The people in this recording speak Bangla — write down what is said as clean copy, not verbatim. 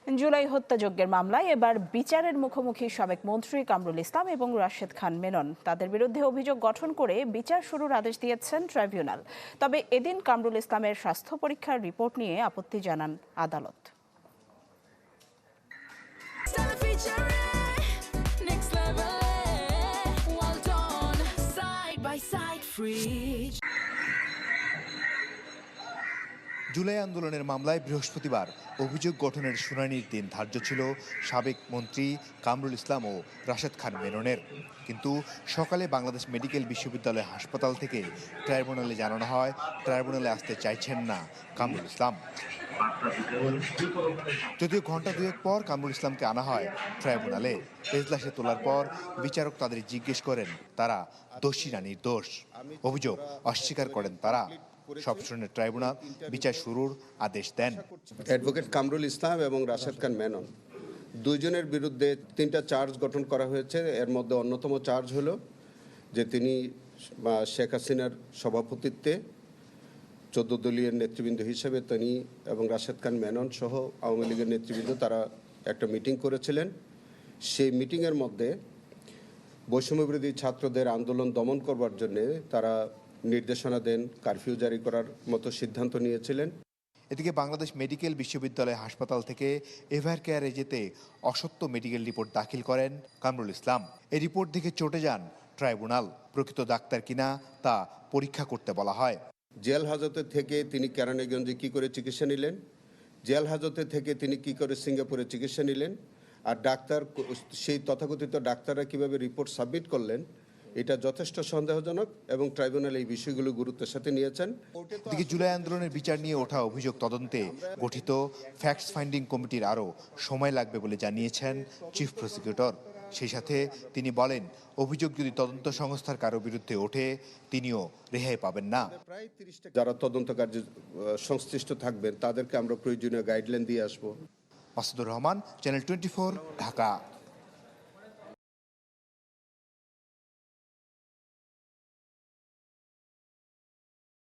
জুলাই হত্যাযজ্ঞের মামলায় এবার বিচারের মুখোমুখি সাবেক মন্ত্রী কামরুল ইসলাম এবং রাশেদ খান মেনন। তাদের বিরুদ্ধে অভিযোগ গঠন করে বিচার শুরুর আদেশ দিয়েছেন ট্রাইব্যুনাল। তবে এদিন কামরুল ইসলামের স্বাস্থ্য পরীক্ষার রিপোর্ট নিয়ে আপত্তি জানান আদালত। জুলাই আন্দোলনের মামলায় বৃহস্পতিবার অভিযোগ গঠনের শুনানির দিন ধার্য ছিল সাবেক মন্ত্রী কামরুল ইসলাম ও রাশেদ খান মেননের। কিন্তু সকালে বাংলাদেশ মেডিকেল বিশ্ববিদ্যালয় হাসপাতাল থেকে ট্রাইব্যুনালে জানানো হয় ট্রাইব্যুনালে আসতে চাইছেন না কামরুল ইসলাম। যদিও ঘণ্টা দুয়েক পর কামরুল ইসলামকে আনা হয় ট্রাইব্যুনালে। এজলাসে তোলার পর বিচারক তাদের জিজ্ঞেস করেন তারা দোষী না নির্দোষ। অভিযোগ অস্বীকার করেন তারা। সব শুনে ট্রাইব্যুনাল বিচার শুরুর আদেশ দেন। অ্যাডভোকেট কামরুল ইসলাম এবং রাশেদ খান মেনন দুইজনের বিরুদ্ধে 3টা চার্জ গঠন করা হয়েছে। এর মধ্যে অন্যতম চার্জ হলো যে তিনি শেখ হাসিনার সভাপতিত্বে 14 দলীয় নেতৃবৃন্দ হিসেবে তিনি এবং রাশেদ খান মেনন সহ আওয়ামী লীগের নেতৃবৃন্দ তারা একটা মিটিং করেছিলেন। সেই মিটিংয়ের মধ্যে বৈষম্যবিরোধী ছাত্রদের আন্দোলন দমন করবার জন্য তারা নির্দেশনা দেন, কারফিউ জারি করার মতো সিদ্ধান্ত নিয়েছিলেন। এদিকে বাংলাদেশ মেডিকেল বিশ্ববিদ্যালয় হাসপাতাল থেকে এভার কেয়ারে যেতে অসত্য মেডিকেল রিপোর্ট দাখিল করেন কামরুল ইসলাম। এই রিপোর্ট দেখে চটে যান ট্রাইব্যুনাল। প্রকৃত ডাক্তার কিনা তা পরীক্ষা করতে বলা হয়। জেল হাজতে থেকে তিনি কেরানীগঞ্জে কি করে চিকিৎসা নিলেন, জেল হাজতে থেকে তিনি কি করে সিঙ্গাপুরে চিকিৎসা নিলেন, আর ডাক্তার সেই তথাকথিত ডাক্তাররা কিভাবে রিপোর্ট সাবমিট করলেন, এটা যথেষ্ট সন্দেহজনক এবং ট্রাইব্যুনাল এই বিষয়গুলো গুরুত্বের সাথে নিয়েছেন। এদিকে জুলাই আন্দোলনের বিচার নিয়ে ওঠা অভিযোগ তদন্তে গঠিত ফ্যাক্টস ফাইন্ডিং কমিটির আরও সময় লাগবে বলে জানিয়েছেন চিফ প্রসিকিউটর। সেই সাথে তিনি বলেন অভিযোগ যদি তদন্ত সংস্থার কারো বিরুদ্ধে ওঠে তিনিও রেহাই পাবেন না। যারা তদন্ত কার্যে সংশ্লিষ্ট থাকবেন তাদেরকে আমরা প্রয়োজনীয় গাইডলাইন দিয়ে আসবো। মাসুদুর রহমান, চ্যানেল 24, ঢাকা।